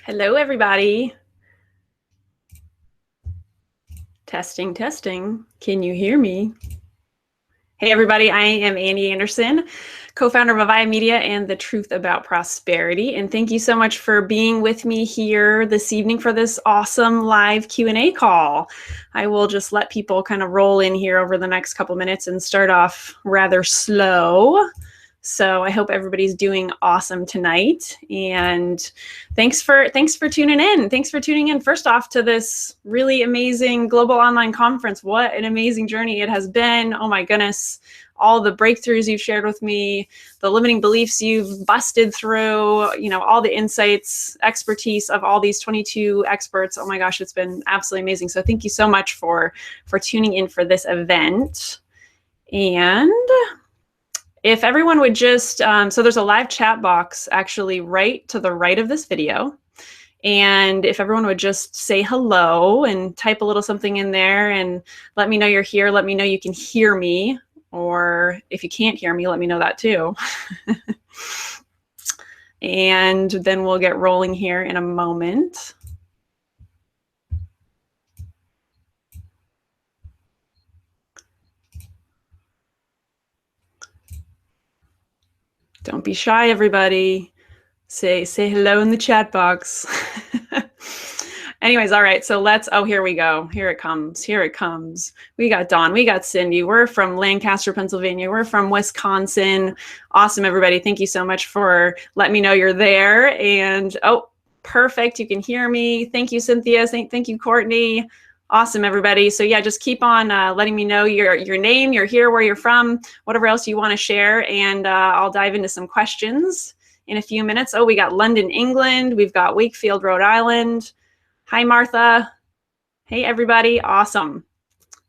Hello, everybody. Testing, testing. Can you hear me? Hey, everybody. I am Ande Anderson, co-founder of Avaya Media and The Truth About Prosperity. And thank you so much for being with me here this evening for this awesome live Q&A call. I will just let people kind of roll in here over the next couple minutes and start off rather slow. So I hope everybody's doing awesome tonight. And thanks for tuning in. Thanks for tuning in first off to this really amazing global online conference. What an amazing journey it has been. Oh my goodness. All the breakthroughs you've shared with me, the limiting beliefs you've busted through, all the insights, expertise of all these 22 experts. Oh my gosh, it's been absolutely amazing. So thank you so much for tuning in for this event. And if everyone would just, so there's a live chat box actually right to the right of this video. And if everyone would just say hello and type a little something in there and let me know you're here, let me know you can hear me, or if you can't hear me, let me know that too. And then we'll get rolling here in a moment. Don't be shy, everybody. Say hello in the chat box. Anyways, all right, so here we go. Here it comes. We got Dawn, we got Cindy. We're from Lancaster, Pennsylvania. We're from Wisconsin. Awesome, everybody. Thank you so much for letting me know you're there. And, oh, perfect. You can hear me. Thank you, Cynthia. Thank you, Courtney. Awesome, everybody. So yeah, just keep on letting me know your name, you're here, where you're from, whatever else you want to share, and I'll dive into some questions in a few minutes. Oh, we got London, England. We've got Wakefield, Rhode Island. Hi, Martha. Hey, everybody. Awesome.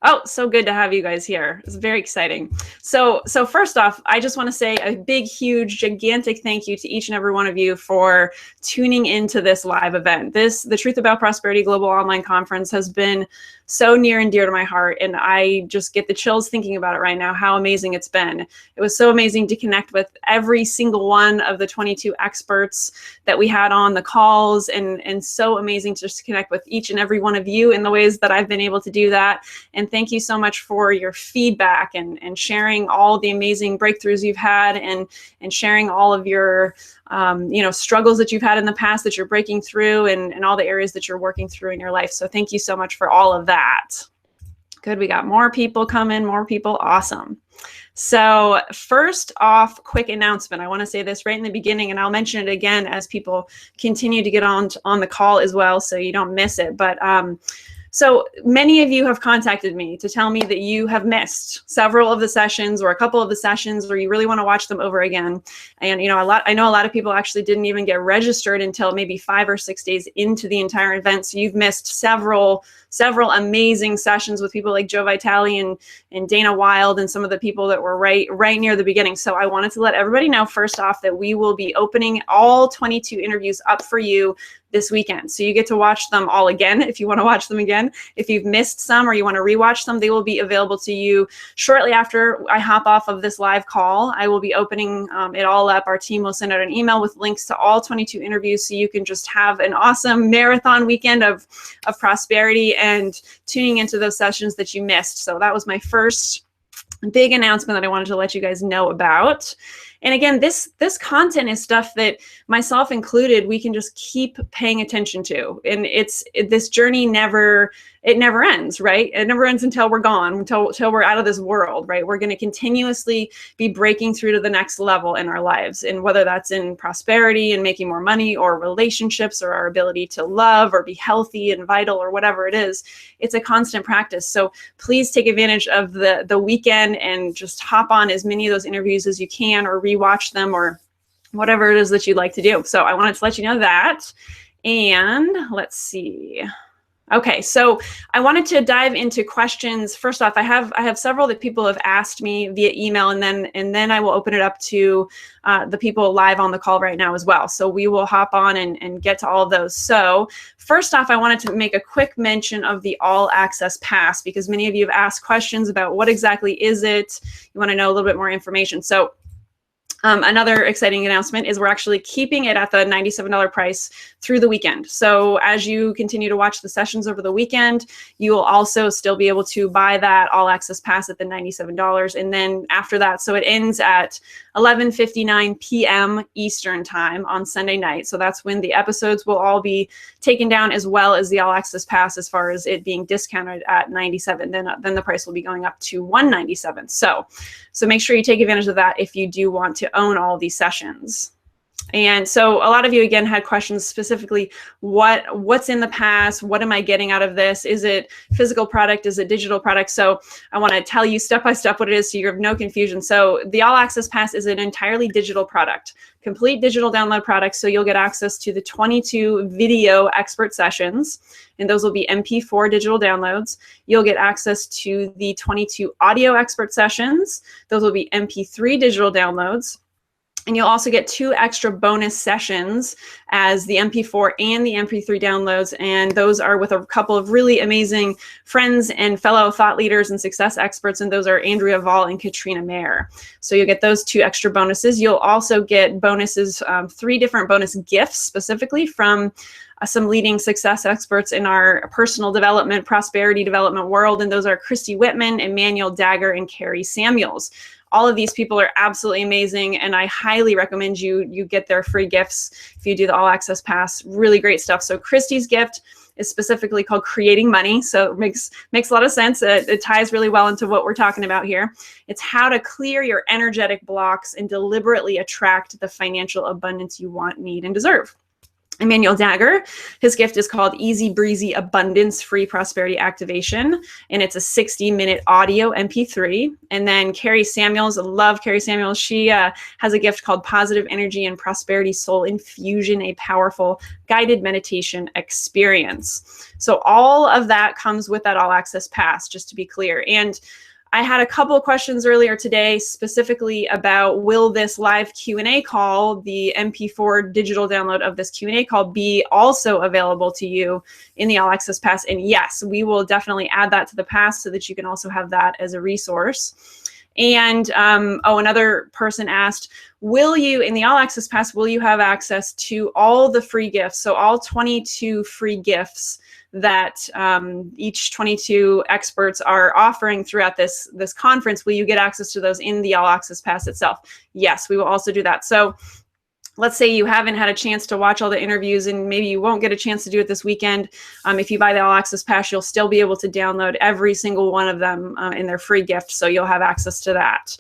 Oh, so good to have you guys here. It's very exciting. So first off, I just want to say a big, huge, gigantic thank you to each and every one of you for tuning into this live event. The Truth About Prosperity Global Online Conference has been so near and dear to my heart, and I just get the chills thinking about it right now, how amazing it's been. It was so amazing to connect with every single one of the 22 experts that we had on the calls, and so amazing to just connect with each and every one of you in the ways that I've been able to do that. And thank you so much for your feedback and sharing all the amazing breakthroughs you've had, and sharing all of your struggles that you've had in the past that you're breaking through, and all the areas that you're working through in your life. So thank you so much for all of that. Good. We got more people coming, more people. Awesome. So first off, quick announcement. I want to say this right in the beginning, and I'll mention it again as people continue to get on the call as well, so you don't miss it. But so many of you have contacted me to tell me that you have missed several of the sessions or a couple of the sessions, or you really want to watch them over again. And I know a lot of people actually didn't even get registered until maybe 5 or 6 days into the entire event. So you've missed several amazing sessions with people like Joe Vitale and Dana Wilde, and some of the people that were right near the beginning. So I wanted to let everybody know first off that we will be opening all 22 interviews up for you this weekend. So you get to watch them all again if you want to watch them again. If you've missed some or you want to rewatch them, they will be available to you shortly after I hop off of this live call. I will be opening it all up. Our team will send out an email with links to all 22 interviews, so you can just have an awesome marathon weekend of prosperity and tuning into those sessions that you missed. So that was my first big announcement that I wanted to let you guys know about. And again, this content is stuff that, myself included, we can just keep paying attention to. And this journey never ends, right? It never ends until we're gone, until we're out of this world, right? We're going to continuously be breaking through to the next level in our lives. And whether that's in prosperity and making more money, or relationships, or our ability to love or be healthy and vital, or whatever it is, it's a constant practice. So please take advantage of the weekend and just hop on as many of those interviews as you can, or rewatch them, or whatever it is that you'd like to do. So I wanted to let you know that. And let's see. Okay, so I wanted to dive into questions. First off, I have several that people have asked me via email, and then I will open it up to the people live on the call right now as well. So we will hop on and get to all of those. So first off, I wanted to make a quick mention of the All Access Pass, because many of you have asked questions about what exactly is it. You want to know a little bit more information. So Another exciting announcement is we're actually keeping it at the $97 price through the weekend. So as you continue to watch the sessions over the weekend, you will also still be able to buy that all access pass at the $97. And then after that, so it ends at 11:59 p.m. Eastern time on Sunday night. So that's when the episodes will all be taken down, as well as the all access pass, as far as it being discounted at $97. Then the price will be going up to $197. So make sure you take advantage of that if you do want to own all of these sessions. And so a lot of you, again, had questions specifically, what's in the pass? What am I getting out of this? Is it physical product? Is it digital product? So I want to tell you step by step what it is so you have no confusion. So the All Access Pass is an entirely digital product, complete digital download product. So you'll get access to the 22 video expert sessions, and those will be MP4 digital downloads. You'll get access to the 22 audio expert sessions. Those will be MP3 digital downloads. And you'll also get 2 extra bonus sessions as the MP4 and the MP3 downloads. And those are with a couple of really amazing friends and fellow thought leaders and success experts. And those are Andrea Vall and Katrina Mayer. So you'll get those 2 extra bonuses. You'll also get bonuses, 3 different bonus gifts specifically from some leading success experts in our personal development, prosperity development world. And those are Christy Whitman, Emmanuel Dagger, and Carrie Samuels. All of these people are absolutely amazing, and I highly recommend you get their free gifts if you do the All Access Pass. Really great stuff. So Christy's gift is specifically called Creating Money, so it makes a lot of sense. It ties really well into what we're talking about here. It's how to clear your energetic blocks and deliberately attract the financial abundance you want, need, and deserve. Emmanuel Dagger, his gift is called Easy Breezy Abundance Free Prosperity Activation, and it's a 60-minute audio MP3. And then Carrie Samuels, I love Carrie Samuels. She has a gift called Positive Energy and Prosperity Soul Infusion, a powerful guided meditation experience. So all of that comes with that All Access Pass, just to be clear. And I had a couple of questions earlier today specifically about, will this live Q&A call, the MP4 digital download of this Q&A call, be also available to you in the All Access Pass? And yes, we will definitely add that to the pass so that you can also have that as a resource. And another person asked, will you, in the All Access Pass, will you have access to all the free gifts? So all 22 free gifts that each 22 experts are offering throughout this conference, will you get access to those in the All Access Pass itself? Yes, we will also do that. So let's say you haven't had a chance to watch all the interviews, and maybe you won't get a chance to do it this weekend. If you buy the All Access Pass, you'll still be able to download every single one of them in their free gift, so you'll have access to that.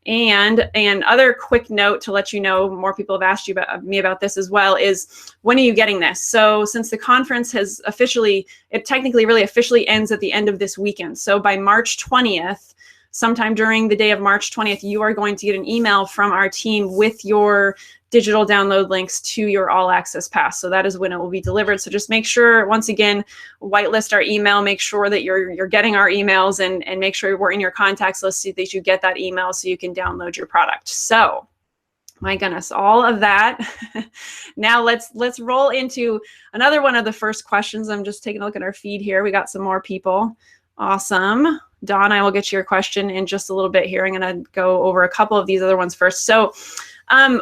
And other quick note to let you know, more people have asked me about this as well, is when are you getting this? So since the conference has it technically really officially ends at the end of this weekend. So by March 20th, sometime during the day of March 20th, you are going to get an email from our team with your digital download links to your All Access Pass. So that is when it will be delivered. So just make sure, once again, whitelist our email, make sure that you're getting our emails, and make sure we're in your contacts list so that you get that email so you can download your product. So my goodness, all of that. Now let's roll into another one of the first questions. I'm just taking a look at our feed here. We got some more people. Awesome. Dawn, I will get to your question in just a little bit here. I'm going to go over a couple of these other ones first. So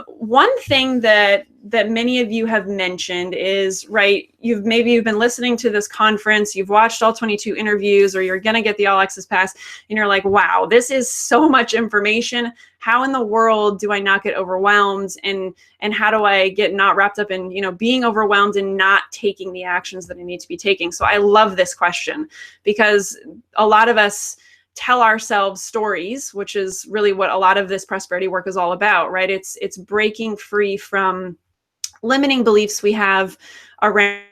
one thing that many of you have mentioned is, right, you've been listening to this conference, you've watched all 22 interviews, or you're going to get the All Access Pass, and you're like, wow, this is so much information. How in the world do I not get overwhelmed? And how do I get not wrapped up in, being overwhelmed and not taking the actions that I need to be taking? So I love this question, because a lot of us tell ourselves stories, which is really what a lot of this prosperity work is all about, right? It's breaking free from limiting beliefs we have around,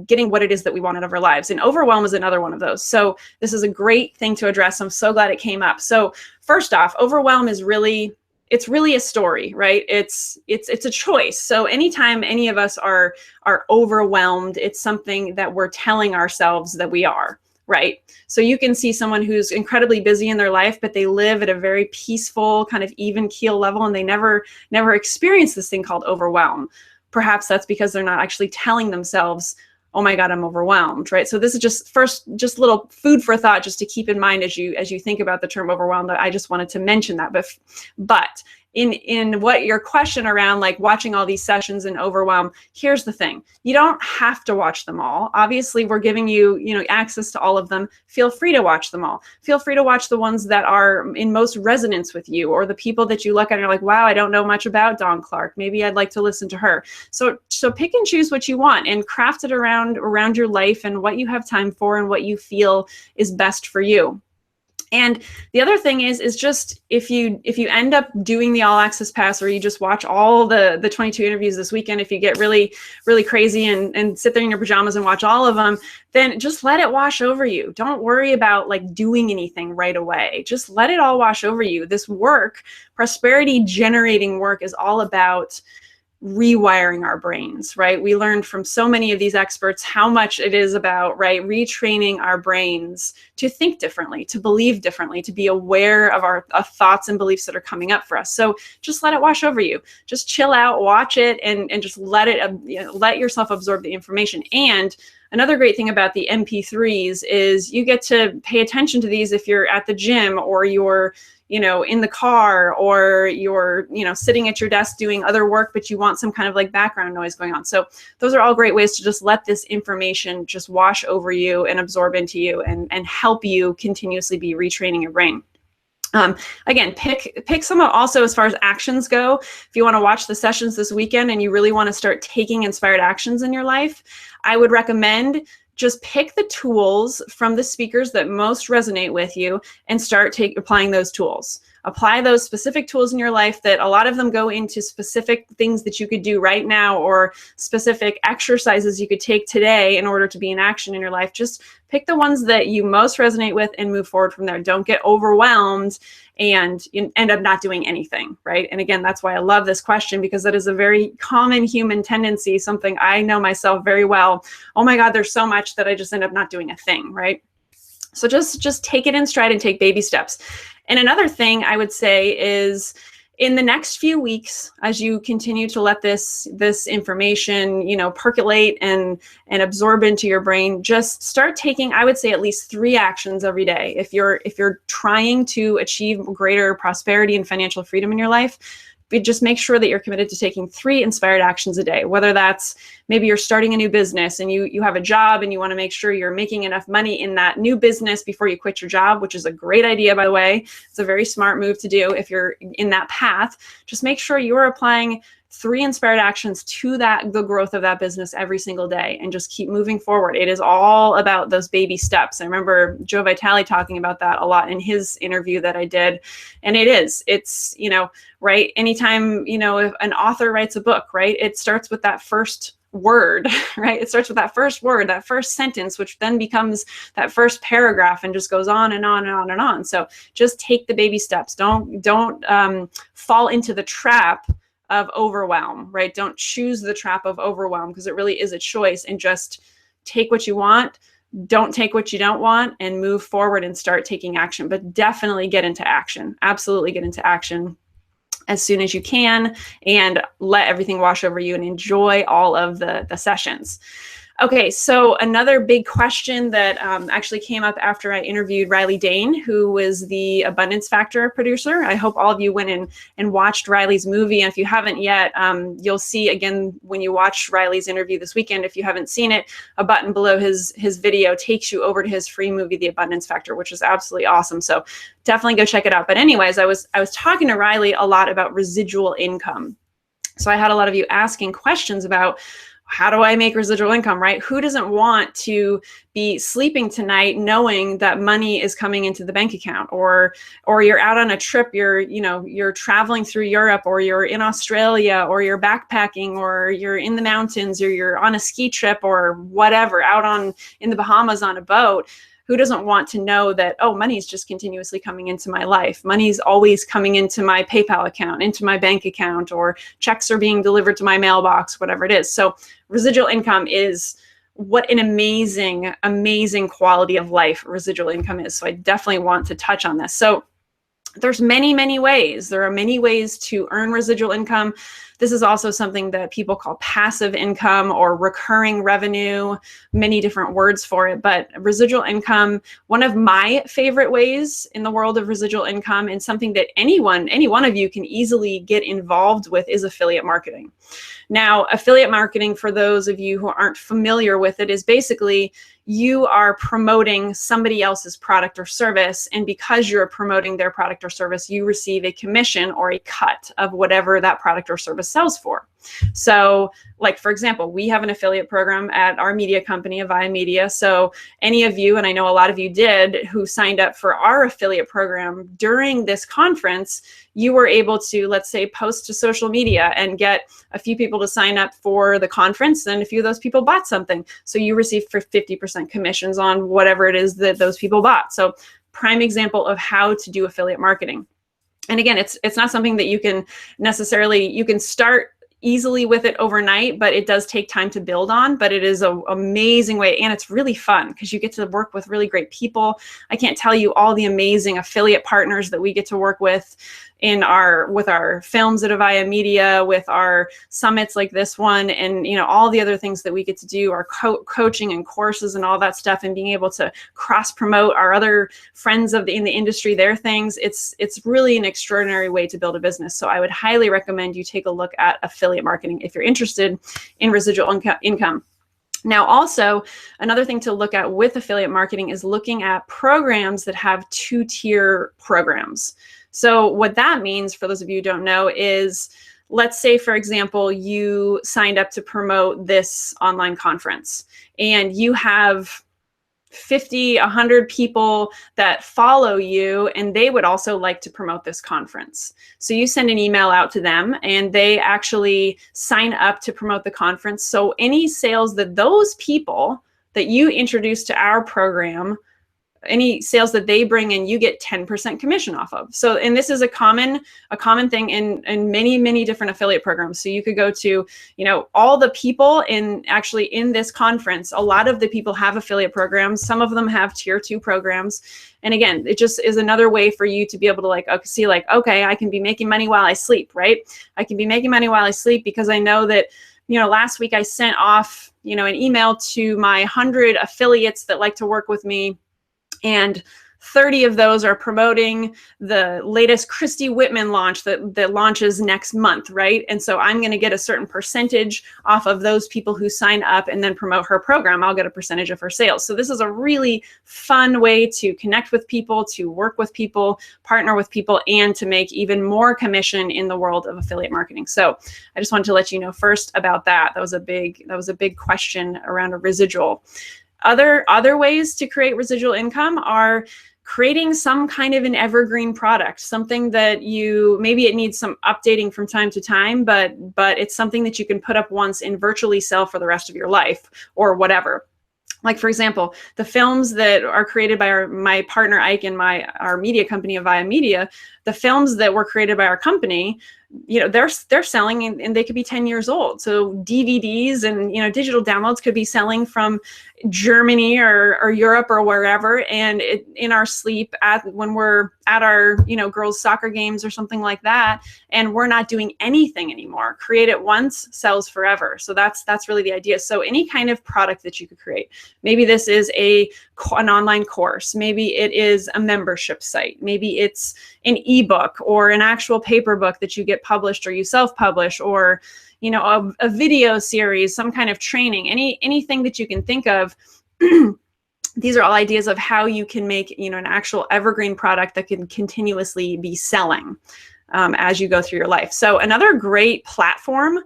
getting what it is that we want out of our lives. And overwhelm is another one of those. So this is a great thing to address. I'm so glad it came up. So first off, overwhelm is really a story, right? It's a choice. So anytime any of us are overwhelmed, it's something that we're telling ourselves that we are. Right? So you can see someone who's incredibly busy in their life, but they live at a very peaceful, kind of even keel level, and they never experience this thing called overwhelm. Perhaps that's because they're not actually telling themselves, oh my God, I'm overwhelmed, right? So this is just a little food for thought, just to keep in mind as you think about the term overwhelmed. I just wanted to mention that. But in what your question around like watching all these sessions and overwhelm, here's the thing. You don't have to watch them all. Obviously, we're giving you, access to all of them. Feel free to watch them all. Feel free to watch the ones that are in most resonance with you, or the people that you look at and you're like, wow, I don't know much about Dawn Clark. Maybe I'd like to listen to her. So pick and choose what you want and craft it around your life and what you have time for and what you feel is best for you. And the other thing is just if you end up doing the all access pass, or you just watch all the 22 interviews this weekend, if you get really, really crazy and sit there in your pajamas and watch all of them, then just let it wash over you. Don't worry about like doing anything right away. Just let it all wash over you. This work, prosperity generating work, is all about rewiring our brains, right? We learned from so many of these experts how much it is about, right, retraining our brains to think differently, to believe differently, to be aware of our thoughts and beliefs that are coming up for us. So just let it wash over you. Just chill out, watch it, and just let it, let yourself absorb the information. And another great thing about the MP3s is you get to pay attention to these if you're at the gym, or you're in the car, or you're, sitting at your desk doing other work, but you want some kind of like background noise going on. So those are all great ways to just let this information just wash over you and absorb into you and help you continuously be retraining your brain. Again, pick some also as far as actions go. If you want to watch the sessions this weekend and you really want to start taking inspired actions in your life, I would recommend just pick the tools from the speakers that most resonate with you and start applying those tools. Apply those specific tools in your life. That a lot of them go into specific things that you could do right now, or specific exercises you could take today in order to be in action in your life. Just pick the ones that you most resonate with and move forward from there. Don't get overwhelmed and you end up not doing anything, right? And again, that's why I love this question, because that is a very common human tendency, something I know myself very well. Oh my God, there's so much that I just end up not doing a thing, right? So just take it in stride and take baby steps. And another thing I would say is, in the next few weeks, as you continue to let this information, percolate and absorb into your brain, just start taking, I would say, at least 3 actions every day. If you're trying to achieve greater prosperity and financial freedom in your life, just make sure that you're committed to taking 3 inspired actions a day. Whether that's maybe you're starting a new business and you have a job and you want to make sure you're making enough money in that new business before you quit your job, which is a great idea, by the way. It's a very smart move to do if you're in that path. Just make sure you're applying 3 inspired actions to the growth of that business every single day, and just keep moving forward. It is all about those baby steps. I remember Joe Vitale talking about that a lot in his interview that I did. And it's, right? Anytime, if an author writes a book, right, it starts with that first word, right? It starts with that first word, that first sentence, which then becomes that first paragraph and just goes on and on and on and on. So just take the baby steps. Don't fall into the trap of overwhelm, right? Don't choose the trap of overwhelm, because it really is a choice. And just take what you want, don't take what you don't want, and move forward and start taking action. But definitely get into action. Absolutely get into action as soon as you can, and let everything wash over you and enjoy all of the sessions. Okay, so another big question that actually came up after I interviewed Riley Dane, who was the Abundance Factor producer. I hope all of you went in and watched Riley's movie. And if you haven't yet, you'll see, again, when you watch Riley's interview this weekend, if you haven't seen it, a button below his video takes you over to his free movie, The Abundance Factor, which is absolutely awesome. So definitely go check it out. But anyways, I was talking to Riley a lot about residual income. So I had a lot of you asking questions about, how do I make residual income, right? Who doesn't want to be sleeping tonight knowing that money is coming into the bank account, or you're out on a trip, you're traveling through Europe, or you're in Australia, or you're backpacking, or you're in the mountains, or you're on a ski trip, or whatever, out in the Bahamas on a boat. Who doesn't want to know that, oh, money's just continuously coming into my life. Money's always coming into my PayPal account, into my bank account, or checks are being delivered to my mailbox, whatever it is. So residual income is what an amazing, amazing quality of life residual income is. So I definitely want to touch on this. So there's many, many ways. There are many ways to earn residual income. This is also something that people call passive income or recurring revenue, many different words for it. But residual income, one of my favorite ways in the world of residual income, and something that any one of you can easily get involved with, is affiliate marketing. Now, affiliate marketing, for those of you who aren't familiar with it, is basically you are promoting somebody else's product or service, and because you're promoting their product or service, you receive a commission or a cut of whatever that product or service sells for. So, like, for example, we have an affiliate program at our media company, Avaya Media. So any of you, and I know a lot of you did, who signed up for our affiliate program during this conference, you were able to, let's say, post to social media and get a few people to sign up for the conference, and a few of those people bought something. So you receive for 50% commissions on whatever it is that those people bought. So prime example of how to do affiliate marketing. And again, it's not something that you can start easily with it overnight, but it does take time to build on. But it is an amazing way, and it's really fun because you get to work with really great people. I can't tell you all the amazing affiliate partners that we get to work with with our films at Avaya Media, with our summits like this one, and all the other things that we get to do, our coaching and courses and all that stuff, and being able to cross promote our other friends in the industry, their things. It's really an extraordinary way to build a business. So I would highly recommend you take a look at affiliate marketing if you're interested in residual income. Now, also, another thing to look at with affiliate marketing is looking at programs that have two-tier programs. So what that means, for those of you who don't know, is, let's say, for example, you signed up to promote this online conference, and you have 50, 100 people that follow you, and they would also like to promote this conference. So you send an email out to them, and they actually sign up to promote the conference. So any sales that those people that you introduce to our program, any sales that they bring in, you get 10% commission off of. So, and this is a common thing in many, many different affiliate programs. So you could go to, all the people in this conference, a lot of the people have affiliate programs. Some of them have tier 2 programs. And again, it just is another way for you to be able to see, okay, I can be making money while I sleep, right? I can be making money while I sleep because I know that, last week I sent off, an email to my 100 affiliates that like to work with me, and 30 of those are promoting the latest Christy Whitman launch that launches next month, right? And so I'm going to get a certain percentage off of those people who sign up and then promote her program. I'll get a percentage of her sales. So this is a really fun way to connect with people, to work with people, partner with people, and to make even more commission in the world of affiliate marketing. So I just wanted to let you know first about that. That was a big question around a residual. Other ways to create residual income are creating some kind of an evergreen product, something that maybe it needs some updating from time to time, but it's something that you can put up once and virtually sell for the rest of your life or whatever. Like, for example, the films that are created by my partner Ike and our media company, Avaya Media, the films that were created by our company, they're selling and they could be 10 years old. So DVDs and, digital downloads could be selling from Germany or Europe or wherever. And in our sleep when we're at our, girls' soccer games or something like that, and we're not doing anything anymore. Create it once, sells forever. So that's really the idea. So any kind of product that you could create. Maybe this is an online course. Maybe it is a membership site. Maybe it's an ebook or an actual paper book that you get published or you self-publish, or a video series, some kind of training, anything that you can think of. These are all ideas of how you can make an actual evergreen product that can continuously be selling as you go through your life. So another great platform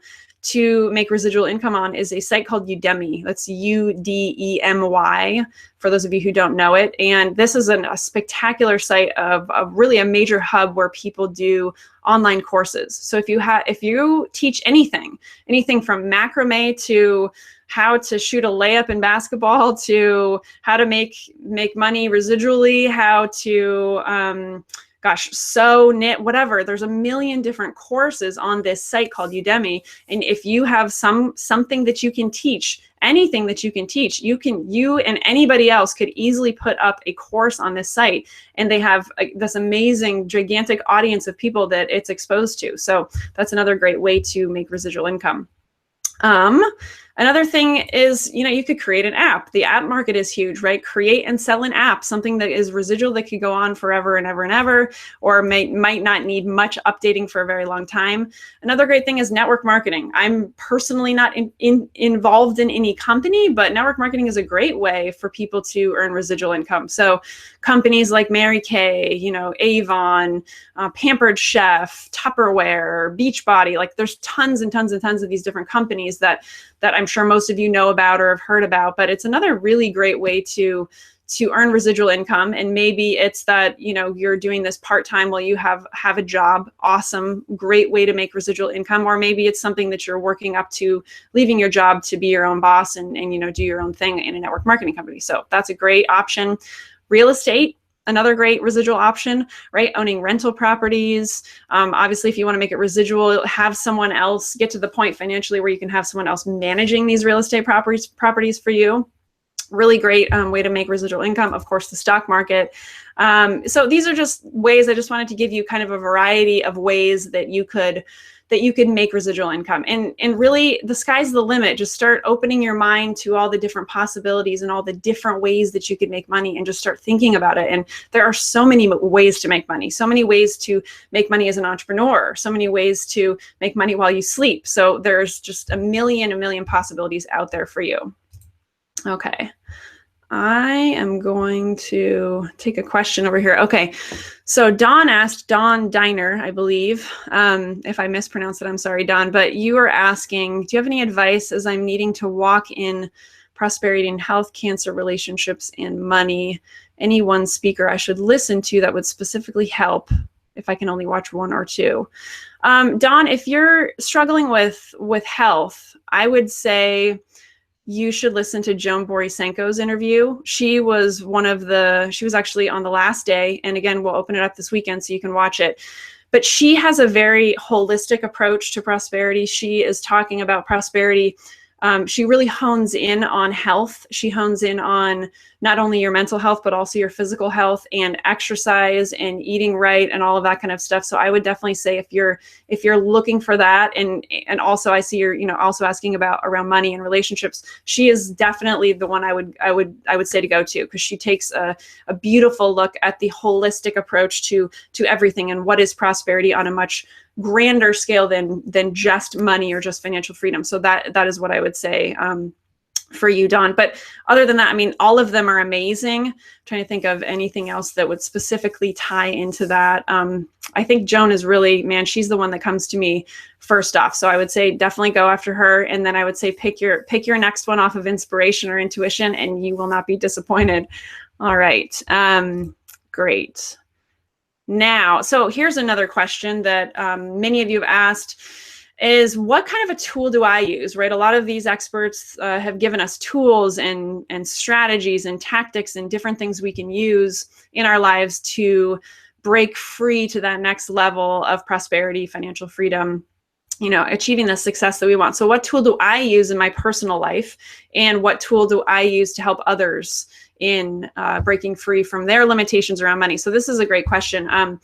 to make residual income on is a site called Udemy. That's Udemy, for those of you who don't know it. And this is a spectacular site of really a major hub where people do online courses. So if you teach anything from macrame to how to shoot a layup in basketball, to how to make money residually, how to gosh, sew, knit, whatever. There's a million different courses on this site called Udemy. And if you have something that you can teach, anything that you can teach, you and anybody else could easily put up a course on this site, and they have this amazing, gigantic audience of people that it's exposed to. So that's another great way to make residual income. Another thing is, you could create an app. The app market is huge, right? Create and sell an app, something that is residual that could go on forever and ever and ever, or might not need much updating for a very long time. Another great thing is network marketing. I'm personally not involved in any company, but network marketing is a great way for people to earn residual income. So companies like Mary Kay, Avon, Pampered Chef, Tupperware, Beachbody, like there's tons and tons and tons of these different companies that I'm sure most of you know about or have heard about, but it's another really great way to earn residual income. And maybe it's that, you're doing this part-time while you have a job. Awesome. Great way to make residual income. Or maybe it's something that you're working up to leaving your job to be your own boss and do your own thing in a network marketing company. So that's a great option. Real estate, another great residual option, right? Owning rental properties. Obviously, if you want to make it residual, have someone else get to the point financially where you can have someone else managing these real estate properties for you. Really great way to make residual income. Of course, the stock market. So these are just ways. I just wanted to give you kind of a variety of ways that you could make residual income. And really, the sky's the limit. Just start opening your mind to all the different possibilities and all the different ways that you could make money, and just start thinking about it. And there are so many ways to make money, so many ways to make money as an entrepreneur, so many ways to make money while you sleep. So there's just a million possibilities out there for you. Okay. I am going to take a question over here. Okay. So Dawn asked, Dawn Diner, I believe. If I mispronounced it, I'm sorry, Dawn, but you are asking, do you have any advice as I'm needing to walk in prosperity and health, cancer, relationships, and money? Any one speaker I should listen to that would specifically help if I can only watch one or two? Dawn, if you're struggling with health, I would say you should listen to Joan Borisenko's interview. She was actually on the last day. And again, we'll open it up this weekend so you can watch it. But she has a very holistic approach to prosperity. She is talking about prosperity. She really hones in on health. She hones in on not only your mental health, but also your physical health and exercise and eating right and all of that kind of stuff. So I would definitely say if you're looking for that, and also I see you're also asking about around money and relationships, she is definitely the one I would say to go to, because she takes a beautiful look at the holistic approach to everything and what is prosperity on a much grander scale than just money or just financial freedom. So that is what I would say for you, Dawn. But other than that, I mean, all of them are amazing. I'm trying to think of anything else that would specifically tie into that. I think Joan is really, man, she's the one that comes to me first off. So I would say definitely go after her. And then I would say pick your next one off of inspiration or intuition, and you will not be disappointed. All right. Great. Now, so here's another question that many of you have asked is, what kind of a tool do I use, right? A lot of these experts have given us tools and strategies and tactics and different things we can use in our lives to break free to that next level of prosperity, financial freedom, achieving the success that we want. So what tool do I use in my personal life, and what tool do I use to help others in breaking free from their limitations around money? So this is a great question.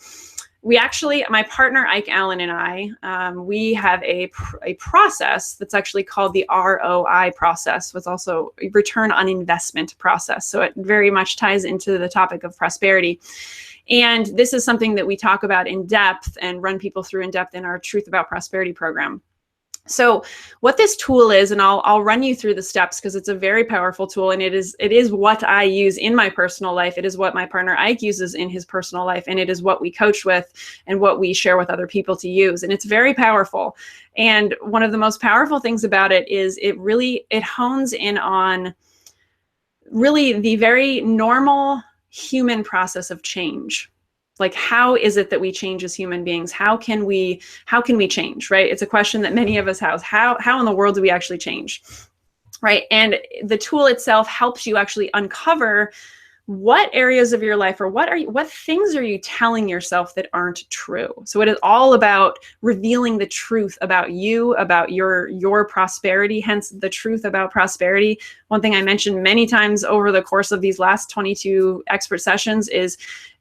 We actually, my partner Ike Allen and I, we have a process that's actually called the ROI process, what's also a return on investment process. So it very much ties into the topic of prosperity. And this is something that we talk about in depth and run people through in depth in our Truth About Prosperity program. So what this tool is, and I'll run you through the steps because it's a very powerful tool, and it is what I use in my personal life. It is what my partner Ike uses in his personal life, and it is what we coach with and what we share with other people to use. And it's very powerful. And one of the most powerful things about it is it hones in on really the very normal human process of change. Like, how is it that we change as human beings? How can we change, right? It's a question that many of us have. How in the world do we actually change, right? And the tool itself helps you actually uncover what areas of your life, or what things are you telling yourself that aren't true? So it is all about revealing the truth about you, about your prosperity, hence the truth about prosperity. One thing I mentioned many times over the course of these last 22 expert sessions is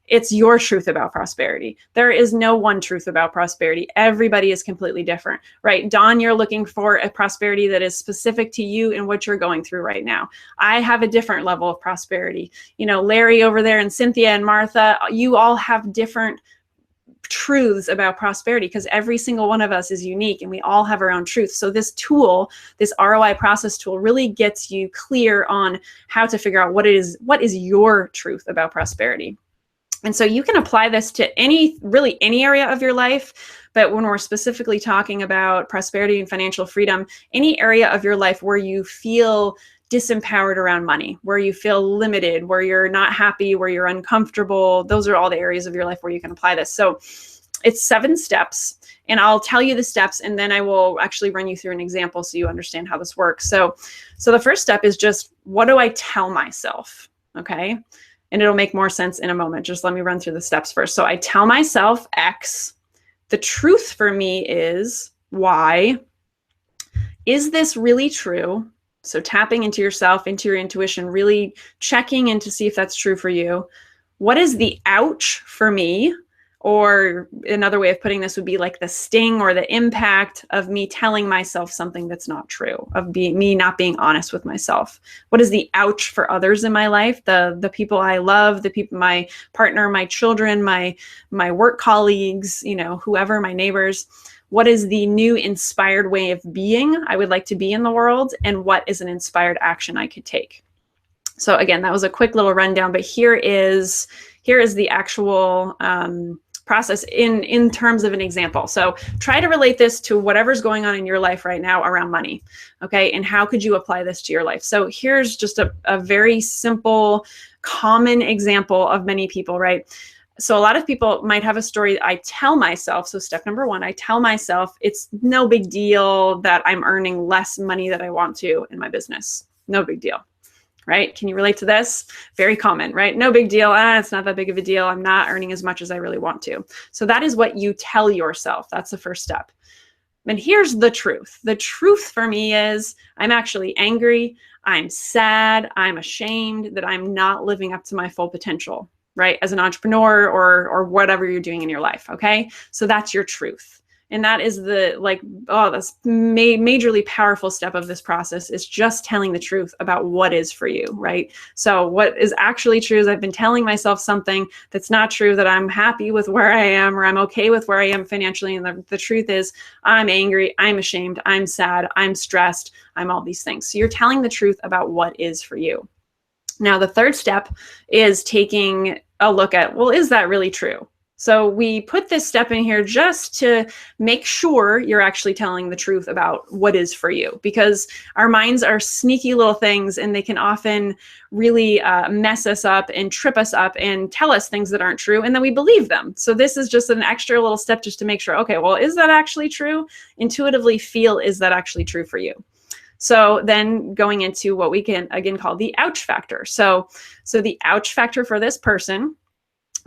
it's your truth about prosperity. There is no one truth about prosperity. Everybody is completely different, right? Dawn, you're looking for a prosperity that is specific to you and what you're going through right now. I have a different level of prosperity. You know, Larry over there and Cynthia and Martha, you all have different truths about prosperity because every single one of us is unique and we all have our own truth. So this tool, this ROI process tool, really gets you clear on how to figure out what is your truth about prosperity. And so you can apply this to really any area of your life, but when we're specifically talking about prosperity and financial freedom, any area of your life where you feel disempowered around money, where you feel limited, where you're not happy, where you're uncomfortable, those are all the areas of your life where you can apply this. So it's 7 steps, and I'll tell you the steps, and then I will actually run you through an example so you understand how this works. So the first step is just, what do I tell myself? Okay. And it'll make more sense in a moment. Just let me run through the steps first. So I tell myself X. The truth for me is Y. Is this really true? So tapping into yourself, into your intuition, really checking in to see if that's true for you. What is the ouch for me? Or another way of putting this would be like the sting or the impact of me telling myself something that's not true, of me not being honest with myself. What is the ouch for others in my life? The people I love, the people, my partner, my children, my work colleagues, you know, whoever, my neighbors. What is the new inspired way of being I would like to be in the world? And what is an inspired action I could take? So again, that was a quick little rundown, but here is the actual process in terms of an example. So try to relate this to whatever's going on in your life right now around money. Okay. And how could you apply this to your life? So here's just a very simple, common example of many people, right? So a lot of people might have a story I tell myself. So step number 1, I tell myself it's no big deal that I'm earning less money than I want to in my business. No big deal. Right? Can you relate to this? Very common, right? No big deal. It's not that big of a deal. I'm not earning as much as I really want to. So that is what you tell yourself. That's the first step. And here's the truth. The truth for me is I'm actually angry. I'm sad. I'm ashamed that I'm not living up to my full potential, right? As an entrepreneur or whatever you're doing in your life. Okay. So that's your truth. And that is the that's majorly powerful step of this process, is just telling the truth about what is for you, right? So what is actually true is I've been telling myself something that's not true, that I'm happy with where I am, or I'm okay with where I am financially. And the truth is I'm angry, I'm ashamed, I'm sad, I'm stressed, I'm all these things. So you're telling the truth about what is for you. Now, the third step is taking a look at, well, is that really true? So we put this step in here just to make sure you're actually telling the truth about what is for you, because our minds are sneaky little things and they can often really mess us up and trip us up and tell us things that aren't true, and then we believe them. So this is just an extra little step just to make sure, okay, well, is that actually true? Intuitively feel, is that actually true for you? So then going into what we can again call the ouch factor. So the ouch factor for this person,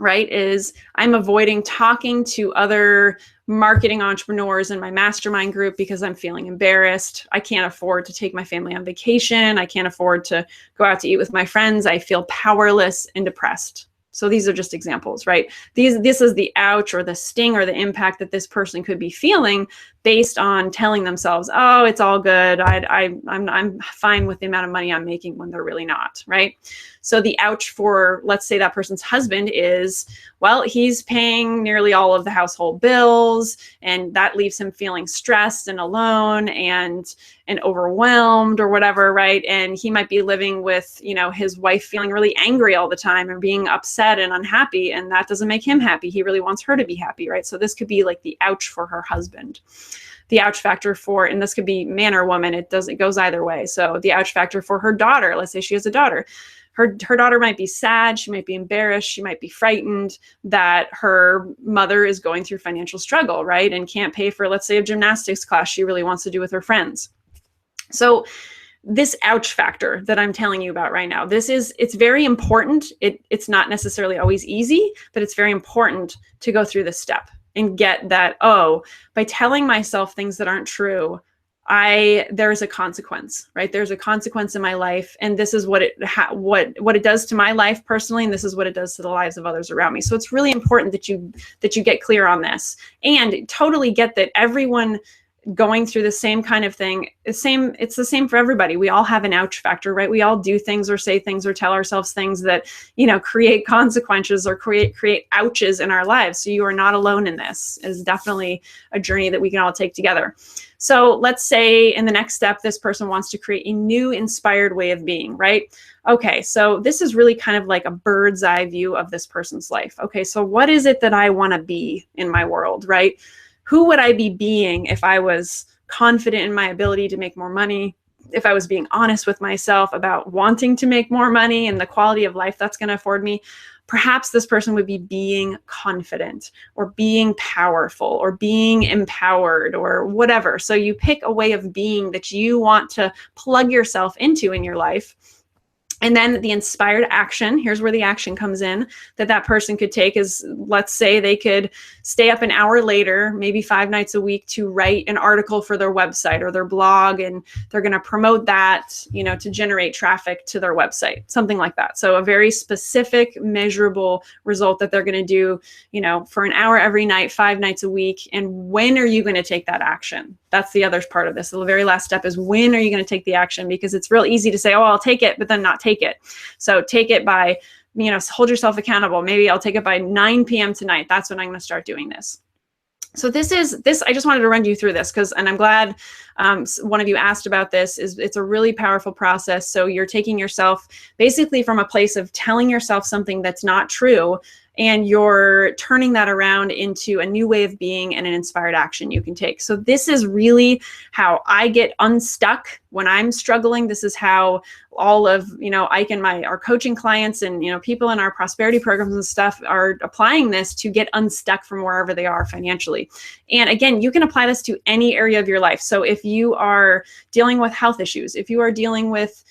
right, is I'm avoiding talking to other marketing entrepreneurs in my mastermind group because I'm feeling embarrassed. I can't afford to take my family on vacation. I can't afford to go out to eat with my friends. I feel powerless and depressed. So these are just examples, right? This is the ouch or the sting or the impact that this person could be feeling based on telling themselves, oh, it's all good. I'm fine with the amount of money I'm making, when they're really not, right? So the ouch for, let's say, that person's husband is, well, he's paying nearly all of the household bills, and that leaves him feeling stressed and alone and overwhelmed or whatever, right? And he might be living with, his wife feeling really angry all the time and being upset and unhappy, and that doesn't make him happy. He really wants her to be happy, right? So this could be like the ouch for her husband. The ouch factor for, and this could be man or woman, it goes either way. So the ouch factor for her daughter, let's say she has a daughter. Her daughter might be sad, she might be embarrassed, she might be frightened that her mother is going through financial struggle, right? And can't pay for, let's say, a gymnastics class she really wants to do with her friends. So this ouch factor that I'm telling you about right now, it's very important. It's not necessarily always easy, but it's very important to go through this step and get that, oh, by telling myself things that aren't true, there's a consequence, right? There's a consequence in my life, and this is what it does to my life personally, and this is what it does to the lives of others around me. So it's really important that you get clear on this, and totally get that everyone going through the same kind of thing. It's the same for everybody. We all have an ouch factor, right? We all do things or say things or tell ourselves things that, create consequences or create ouches in our lives. So you are not alone in this. It is definitely a journey that we can all take together. So let's say in the next step, this person wants to create a new inspired way of being, right? Okay, so this is really kind of like a bird's eye view of this person's life. Okay, so what is it that I want to be in my world, right? Who would I be being if I was confident in my ability to make more money? If I was being honest with myself about wanting to make more money and the quality of life that's going to afford me? Perhaps this person would be being confident or being powerful or being empowered or whatever. So you pick a way of being that you want to plug yourself into in your life. And then the inspired action, here's where the action comes in, that person could take is, let's say they could stay up an hour later, maybe 5 nights a week, to write an article for their website or their blog, and they're going to promote that, to generate traffic to their website, something like that. So a very specific, measurable result that they're going to do, for an hour every night, 5 nights a week. And when are you going to take that action? That's the other part of this. The very last step is, when are you going to take the action? Because it's real easy to say, oh, I'll take it, but then not take it. So take it by, hold yourself accountable. Maybe I'll take it by 9 p.m. tonight. That's when I'm going to start doing this. So this, I just wanted to run you through this and I'm glad one of you asked about this. It's a really powerful process. So you're taking yourself basically from a place of telling yourself something that's not true, and you're turning that around into a new way of being and an inspired action you can take. So this is really how I get unstuck when I'm struggling. This is how all of, Ike and our coaching clients and, people in our prosperity programs and stuff are applying this to get unstuck from wherever they are financially. And again, you can apply this to any area of your life. So if you are dealing with health issues, if you are dealing with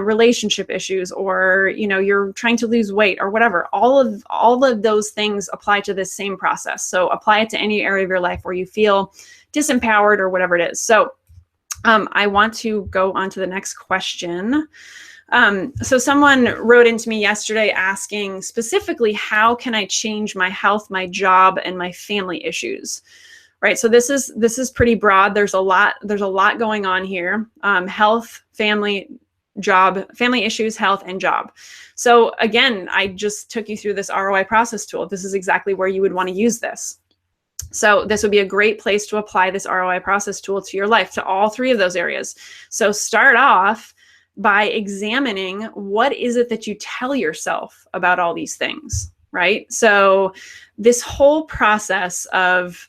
relationship issues, or you're trying to lose weight or whatever, all of those things apply to this same process. So apply it to any area of your life where you feel disempowered or whatever it is. So I want to go on to the next question. So someone wrote into me yesterday asking specifically, how can I change my health, my job, and my family issues? Right. So this is pretty broad. There's a lot going on here. Health, family, job, family issues, health, and job. So again, I just took you through this ROI process tool. This is exactly where you would want to use this. So this would be a great place to apply this ROI process tool to your life, to all 3 of those areas. So start off by examining, what is it that you tell yourself about all these things, right? So this whole process of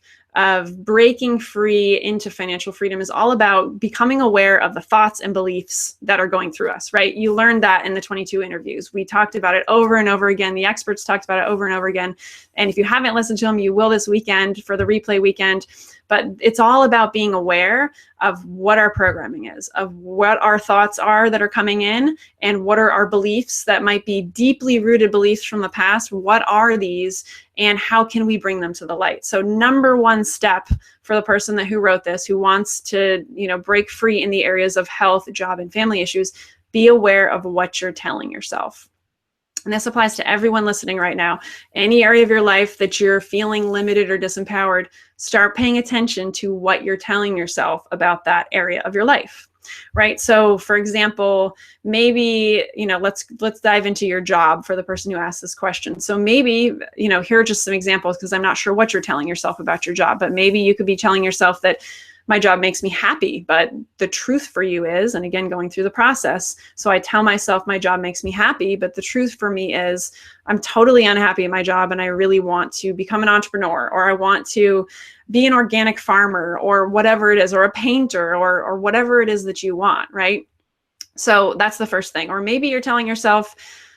breaking free into financial freedom is all about becoming aware of the thoughts and beliefs that are going through us, right? You learned that in the 22 interviews. We talked about it over and over again. The experts talked about it over and over again. And if you haven't listened to them, you will this weekend for the replay weekend. But it's all about being aware of what our programming is, of what our thoughts are that are coming in, and what are our beliefs that might be deeply rooted beliefs from the past. What are these, and how can we bring them to the light? So number 1 step for the person who wrote this, who wants to, break free in the areas of health, job, and family issues, be aware of what you're telling yourself. And this applies to everyone listening right now. Any area of your life that you're feeling limited or disempowered, start paying attention to what you're telling yourself about that area of your life, right? So for example, maybe, let's dive into your job for the person who asked this question. So maybe, here are just some examples, because I'm not sure what you're telling yourself about your job, but maybe you could be telling yourself that my job makes me happy, but the truth for you is, and again, going through the process. So I tell myself my job makes me happy, but the truth for me is I'm totally unhappy in my job, and I really want to become an entrepreneur, or I want to be an organic farmer, or whatever it is, or a painter, or whatever it is that you want, right? So that's the first thing. Or maybe you're telling yourself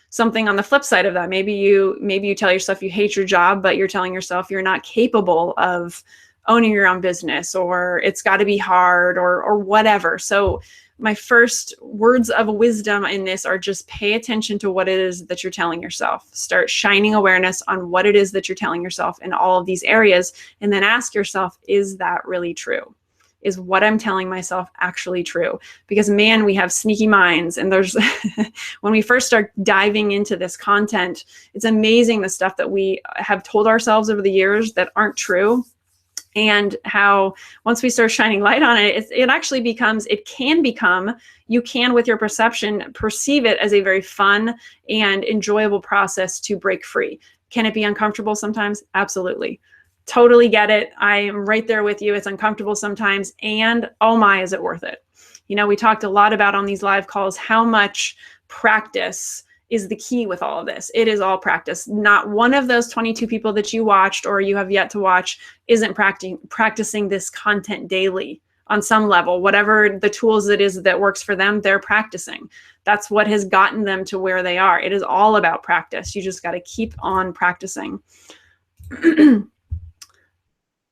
something on the flip side of that. Maybe you tell yourself you hate your job, but you're telling yourself you're not capable of owning your own business, or it's got to be hard, or whatever. So my first words of wisdom in this are just pay attention to what it is that you're telling yourself. Start shining awareness on what it is that you're telling yourself in all of these areas. And then ask yourself, is that really true? Is what I'm telling myself actually true? Because man, we have sneaky minds. And there's, when we first start diving into this content, it's amazing the stuff that we have told ourselves over the years that aren't true. And how once we start shining light on it, it actually becomes, it can become, you can with your perception, perceive it as a very fun and enjoyable process to break free. Can it be uncomfortable sometimes? Absolutely. Totally get it. I am right there with you. It's uncomfortable sometimes. And oh my, is it worth it? You know, we talked a lot about on these live calls how much practice is the key with all of this. It is all practice. Not one of those 22 people that you watched or you have yet to watch isn't practicing this content daily on some level. Whatever the tools it is that works for them, they're practicing. That's what has gotten them to where they are. It is all about practice. You just got to keep on practicing.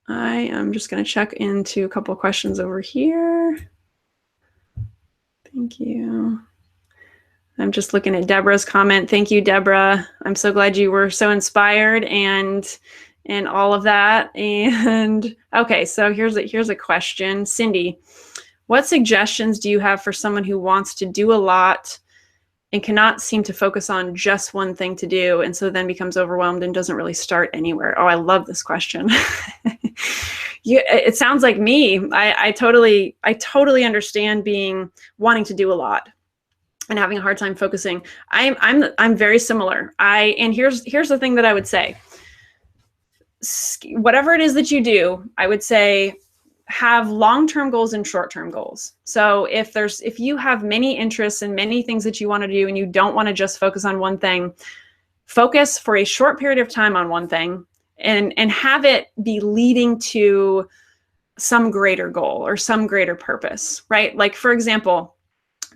I am just going to check into a couple of questions over here. Thank you. I'm just looking at Deborah's comment. Thank you, Deborah. I'm so glad you were so inspired and all of that. And okay, so here's a question. Cindy, what suggestions do you have for someone who wants to do a lot and cannot seem to focus on just one thing to do, and so then becomes overwhelmed and doesn't really start anywhere? Oh, I love this question. It sounds like me. I totally understand wanting to do a lot and having a hard time focusing. I'm very similar. And here's the thing that I would say. Whatever it is that you do, I would say have long-term goals and short-term goals. So if you have many interests and many things that you want to do and you don't want to just focus on one thing, focus for a short period of time on one thing and have it be leading to some greater goal or some greater purpose, right? Like, for example,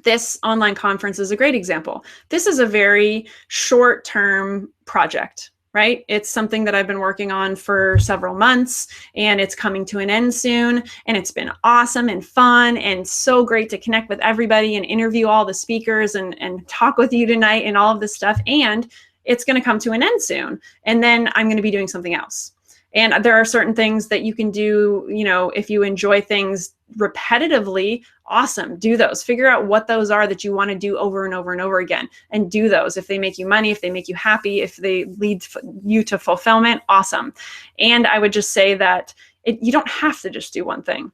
this online conference is a great example. This is a very short-term project, right? It's something that I've been working on for several months and it's coming to an end soon. And it's been awesome and fun and so great to connect with everybody and interview all the speakers and talk with you tonight and all of this stuff. And it's going to come to an end soon. And then I'm going to be doing something else. And there are certain things that you can do, you know, if you enjoy things repetitively, awesome, do those. Figure out what those are that you want to do over and over and over again and do those. If they make you money, if they make you happy, if they lead you to fulfillment, awesome. And I would just say that you don't have to just do one thing.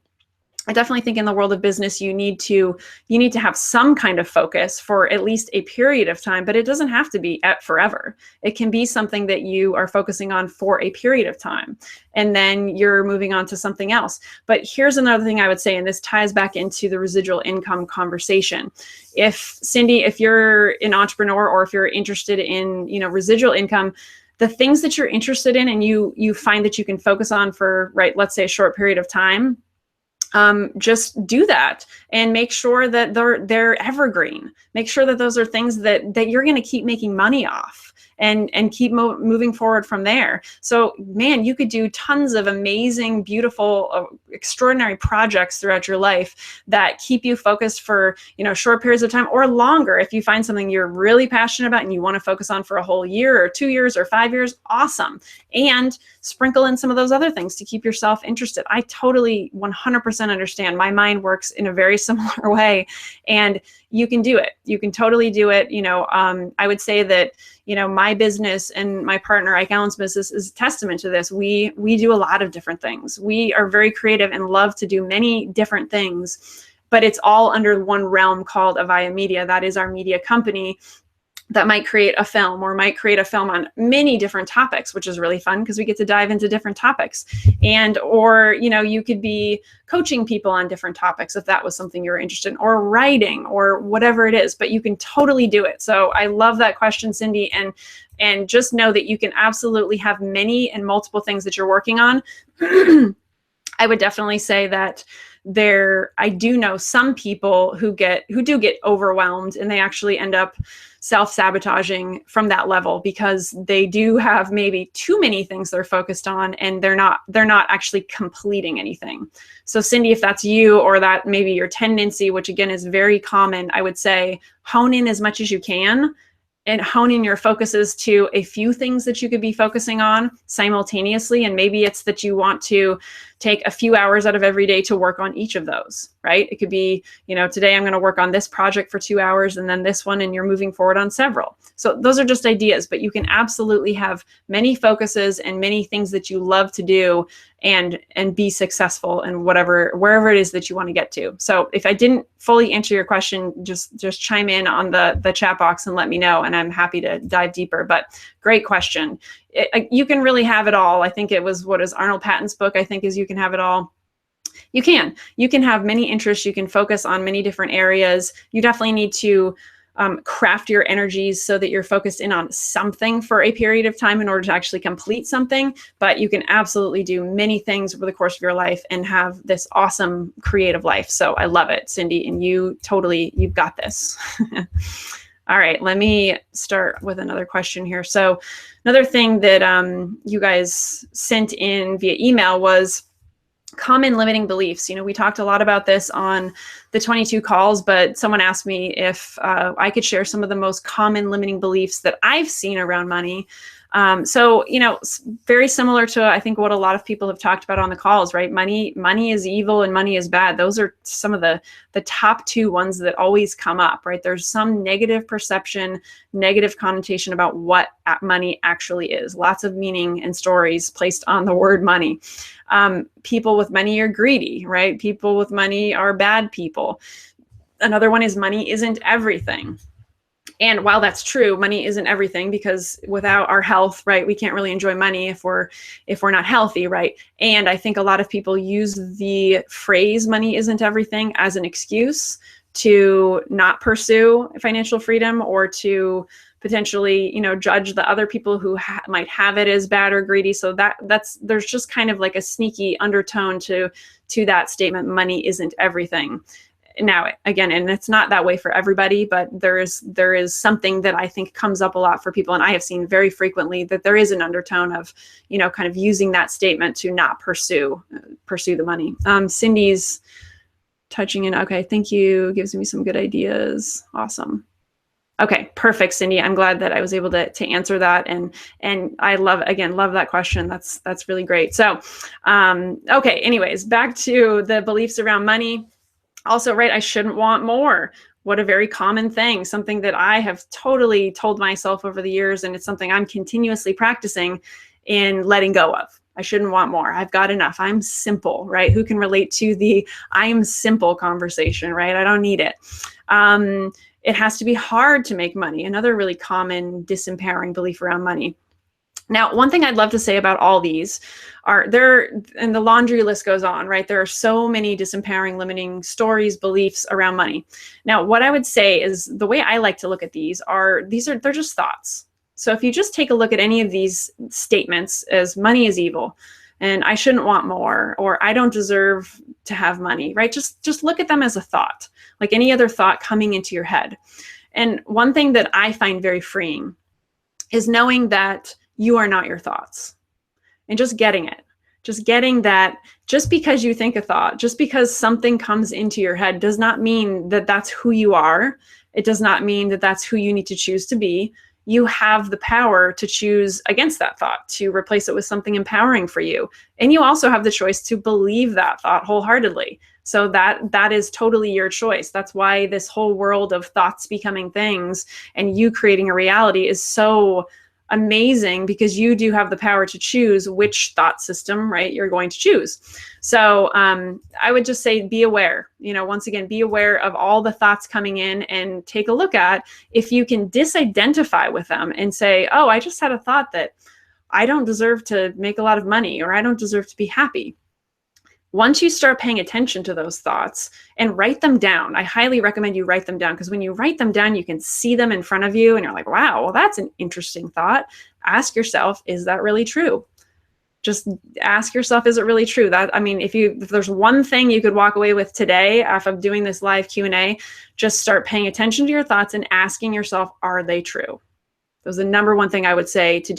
I definitely think in the world of business, you need to have some kind of focus for at least a period of time, but it doesn't have to be forever. It can be something that you are focusing on for a period of time, and then you're moving on to something else. But here's another thing I would say, and this ties back into the residual income conversation. Cindy, if you're an entrepreneur or if you're interested in, residual income, the things that you're interested in and you find that you can focus on for, right, let's say a short period of time, just do that and make sure that they're evergreen. Make sure that those are things that you're going to keep making money off and keep moving forward from there. So man, you could do tons of amazing, beautiful, extraordinary projects throughout your life that keep you focused for, short periods of time or longer. If you find something you're really passionate about and you want to focus on for a whole year or 2 years or 5 years, awesome. And sprinkle in some of those other things to keep yourself interested. I totally 100% understand. My mind works in a very similar way, and you can do it. You can totally do it. I would say that, my business and my partner, Ike Allen's business, is a testament to this. We do a lot of different things. We are very creative and love to do many different things, but it's all under one realm called Avaya Media. That is our media company that might create a film or might create a film on many different topics, which is really fun because we get to dive into different topics. Or you could be coaching people on different topics if that was something you're interested in, or writing or whatever it is, but you can totally do it. So I love that question, Cindy. And just know that you can absolutely have many and multiple things that you're working on. I would definitely say that I do know some people who do get overwhelmed, and they actually end up self-sabotaging from that level because they do have maybe too many things they're focused on, and they're not actually completing anything. So Cindy, if that's you, or that maybe your tendency, which again is very common, I would say hone in as much as you can and honing your focuses to a few things that you could be focusing on simultaneously. And maybe it's that you want to take a few hours out of every day to work on each of those, right? It could be, today I'm going to work on this project for 2 hours and then this one, and you're moving forward on several. So those are just ideas, but you can absolutely have many focuses and many things that you love to do and be successful in wherever it is that you want to get to. So if I didn't fully answer your question, just chime in on the chat box and let me know, and I'm happy to dive deeper. But great question. You can really have it all. I think it was, what is Arnold Patton's book, I think, is You Can Have It All. You can have many interests. You can focus on many different areas. You definitely need to craft your energies so that you're focused in on something for a period of time in order to actually complete something. But you can absolutely do many things over the course of your life and have this awesome creative life. So I love it, Cindy, and you've got this. All right, let me start with another question here. So another thing that you guys sent in via email was common limiting beliefs. We talked a lot about this on the 22 calls, but someone asked me if I could share some of the most common limiting beliefs that I've seen around money. So, very similar to, I think, what a lot of people have talked about on the calls, right? Money is evil and money is bad. Those are some of the top two ones that always come up, right? There's some negative perception, negative connotation about what money actually is. Lots of meaning and stories placed on the word money. People with money are greedy, right? People with money are bad people. Another one is money isn't everything. And while that's true, money isn't everything, because without our health, right, we can't really enjoy money if we're not healthy, right? And I think a lot of people use the phrase "money isn't everything" as an excuse to not pursue financial freedom, or to potentially, judge the other people who might have it as bad or greedy. So there's just kind of like a sneaky undertone to that statement, money isn't everything. Now, again, and it's not that way for everybody, but there is something that I think comes up a lot for people. And I have seen very frequently that there is an undertone of, kind of using that statement to not pursue the money. Cindy's touching in. Okay. Thank you. Gives me some good ideas. Awesome. Okay, perfect, Cindy. I'm glad that I was able to answer that, and I love that question. That's really great. So, okay. Anyways, back to the beliefs around money. Also, right, I shouldn't want more. What a very common thing, something that I have totally told myself over the years, and it's something I'm continuously practicing in letting go of. I shouldn't want more. I've got enough. I'm simple, right? Who can relate to the I'm simple conversation, right? I don't need it. It has to be hard to make money. Another really common disempowering belief around money. Now, one thing I'd love to say about all these and the laundry list goes on, right? There are so many disempowering, limiting stories, beliefs around money. Now, what I would say is the way I like to look at they're just thoughts. So if you just take a look at any of these statements as money is evil, and I shouldn't want more, or I don't deserve to have money, right? Just look at them as a thought, like any other thought coming into your head. And one thing that I find very freeing is knowing that you are not your thoughts, and just getting that just because you think a thought, just because something comes into your head, does not mean that that's who you are. It does not mean that that's who you need to choose to be. You have the power to choose against that thought, to replace it with something empowering for you. And you also have the choice to believe that thought wholeheartedly. So that is totally your choice. That's why this whole world of thoughts becoming things and you creating a reality is so amazing, because you do have the power to choose which thought system, right, you're going to choose. So I would just say, be aware, once again, be aware of all the thoughts coming in, and take a look at if you can disidentify with them and say, oh, I just had a thought that I don't deserve to make a lot of money, or I don't deserve to be happy. Once you start paying attention to those thoughts and write them down, I highly recommend you write them down, because when you write them down, you can see them in front of you and you're like, wow, well, that's an interesting thought. Ask yourself, is that really true? Just ask yourself, is it really true? That, I mean, if there's one thing you could walk away with today after doing this live Q&A, just start paying attention to your thoughts and asking yourself, are they true? That was the number one thing I would say to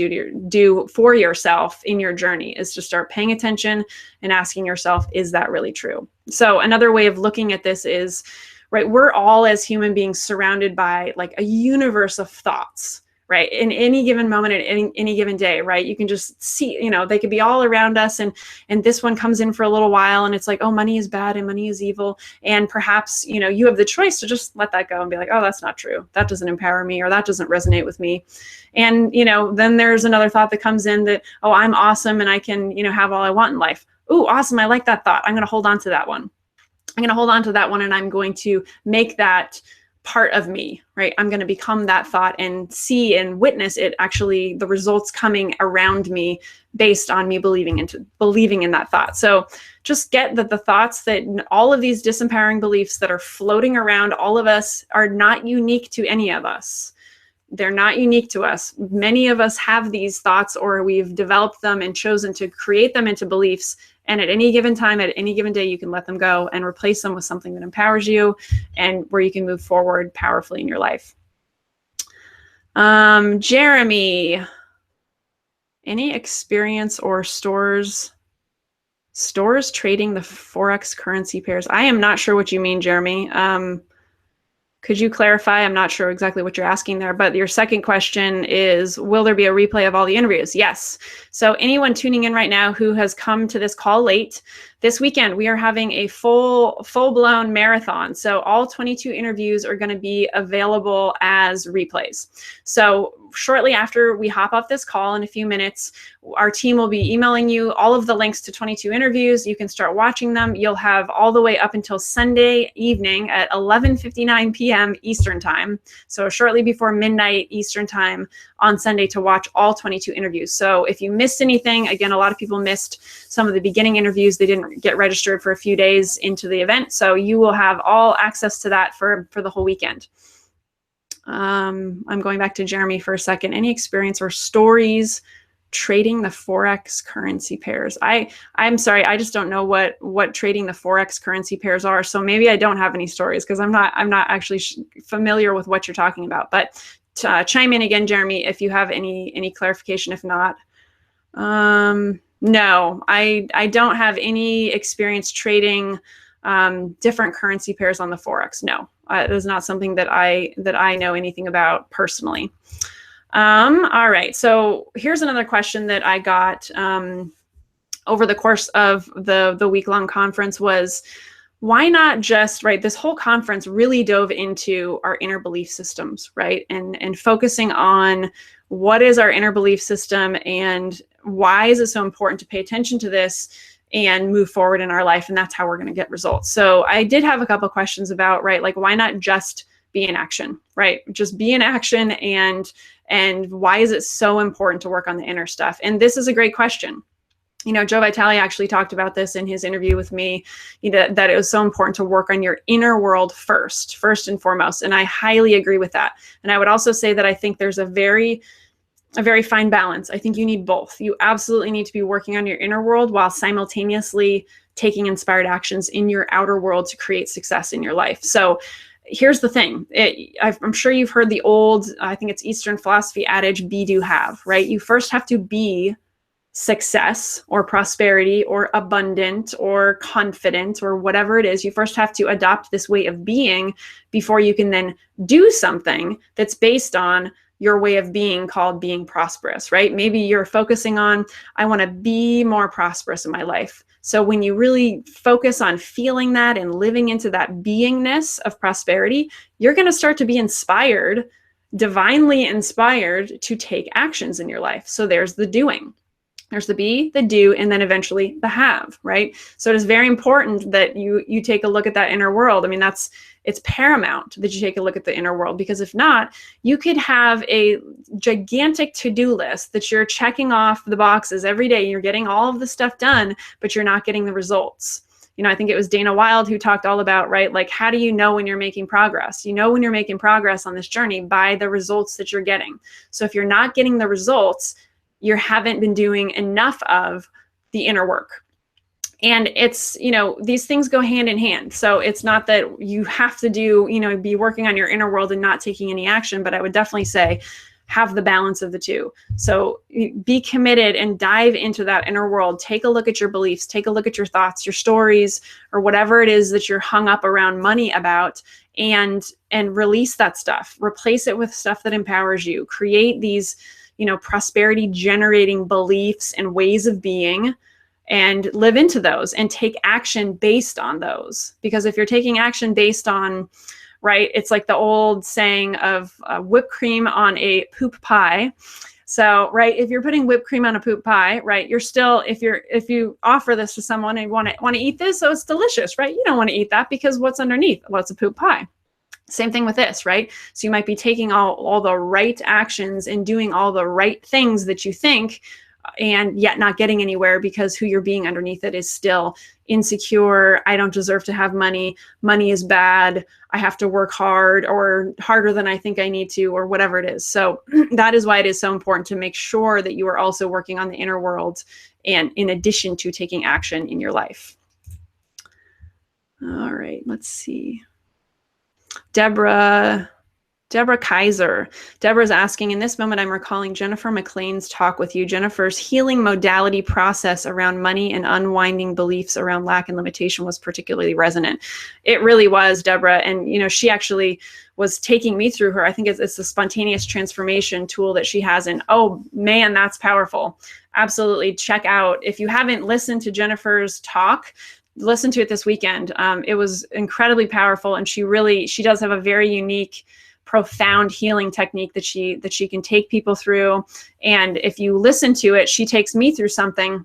do for yourself in your journey, is to start paying attention and asking yourself, is that really true? So another way of looking at this is, right, we're all as human beings surrounded by like a universe of thoughts, right? In any given moment, at any given day, right? You can just see, they could be all around us, and this one comes in for a little while and it's like, oh, money is bad and money is evil. And perhaps, you have the choice to just let that go and be like, oh, that's not true. That doesn't empower me, or that doesn't resonate with me. And, then there's another thought that comes in that, oh, I'm awesome and I can, have all I want in life. Ooh, awesome. I like that thought. I'm going to hold on to that one. And I'm going to make that part of me, right? I'm going to become that thought and see and witness it, actually the results coming around me based on me believing in that thought. So just get that the thoughts, that all of these disempowering beliefs that are floating around all of us, are not unique to any of us. They're not unique to us. Many of us have these thoughts, or we've developed them and chosen to create them into beliefs. And at any given time, at any given day, you can let them go and replace them with something that empowers you and where you can move forward powerfully in your life. Jeremy, any experience or stores trading the Forex currency pairs? I am not sure what you mean, Jeremy. Could you clarify? I'm not sure exactly what you're asking there, but your second question is, will there be a replay of all the interviews? Yes. So anyone tuning in right now who has come to this call late, this weekend we are having a full-blown marathon. So all 22 interviews are going to be available as replays. So shortly after we hop off this call in a few minutes, our team will be emailing you all of the links to 22 interviews. You can start watching them. You'll have all the way up until Sunday evening at 11:59 p.m. Eastern time. So shortly before midnight Eastern time on Sunday to watch all 22 interviews. So if you missed anything, again, a lot of people missed some of the beginning interviews. They didn't get registered for a few days into the event. So you will have all access to that for the whole weekend. I'm going back to Jeremy for a second. Any experience or stories trading the Forex currency pairs? I'm sorry, I just don't know what trading the Forex currency pairs are. So maybe I don't have any stories, because I'm not actually familiar with what you're talking about. But chime in again, Jeremy, if you have any clarification. If not, no, I don't have any experience trading different currency pairs on the Forex. No, it is not something that I know anything about personally. All right, so here's another question that I got over the course of the week-long conference was, why not just, right, this whole conference really dove into our inner belief systems, right? And focusing on what is our inner belief system and why is it so important to pay attention to this and move forward in our life. And that's how we're going to get results. So I did have a couple of questions about, right, like, why not just be in action, right? Just be in action, and why is it so important to work on the inner stuff? And this is a great question. Joe Vitale actually talked about this in his interview with me, that it was so important to work on your inner world first and foremost. And I highly agree with that. And I would also say that I think there's a very fine balance. I think you need both. You absolutely need to be working on your inner world while simultaneously taking inspired actions in your outer world to create success in your life. So here's the thing. I'm sure you've heard the old, I think it's Eastern philosophy adage, be, do, have, right? You first have to be success or prosperity or abundant or confident or whatever it is. You first have to adopt this way of being before you can then do something that's based on your way of being, called being prosperous, right? Maybe you're focusing on, I want to be more prosperous in my life. So when you really focus on feeling that and living into that beingness of prosperity, you're going to start to be inspired, divinely inspired, to take actions in your life. So there's the doing. There's the be, the do, and then eventually the have, right? So it is very important that you take a look at that inner world. I mean, it's paramount that you take a look at the inner world, because if not, you could have a gigantic to-do list that you're checking off the boxes every day. You're getting all of the stuff done, but you're not getting the results. I think it was Dana Wilde who talked all about, right, like, how do you know when you're making progress? You know when you're making progress on this journey by the results that you're getting. So if you're not getting the results, you haven't been doing enough of the inner work. And it's, these things go hand in hand. So it's not that you have to be working on your inner world and not taking any action, but I would definitely say have the balance of the two. So be committed and dive into that inner world. Take a look at your beliefs, take a look at your thoughts, your stories, or whatever it is that you're hung up around money about, and release that stuff. Replace it with stuff that empowers you. Create these, prosperity generating beliefs and ways of being, and live into those and take action based on those. Because if you're taking action based on, right, it's like the old saying of whipped cream on a poop pie. So, right, if you're putting whipped cream on a poop pie, right, you're still, if you offer this to someone and want to eat this, so it's delicious, right? You don't want to eat that because what's underneath? Well, it's a poop pie. Same thing with this, right? So you might be taking all the right actions and doing all the right things that you think, and yet not getting anywhere because who you're being underneath it is still insecure. I don't deserve to have money. Money is bad. I have to work hard, or harder than I think I need to, or whatever it is. So that is why it is so important to make sure that you are also working on the inner world, and in addition to taking action in your life. All right, let's see. Deborah Kaiser. Deborah's asking, in this moment, I'm recalling Jennifer McLean's talk with you. Jennifer's healing modality process around money and unwinding beliefs around lack and limitation was particularly resonant. It really was, Deborah. And, she actually was taking me through her. I think it's the spontaneous transformation tool that she has. And oh man, that's powerful. Absolutely. Check out, if you haven't listened to Jennifer's talk, listen to it this weekend. It was incredibly powerful. And she does have a very unique, profound healing technique that she can take people through. And if you listen to it, she takes me through something,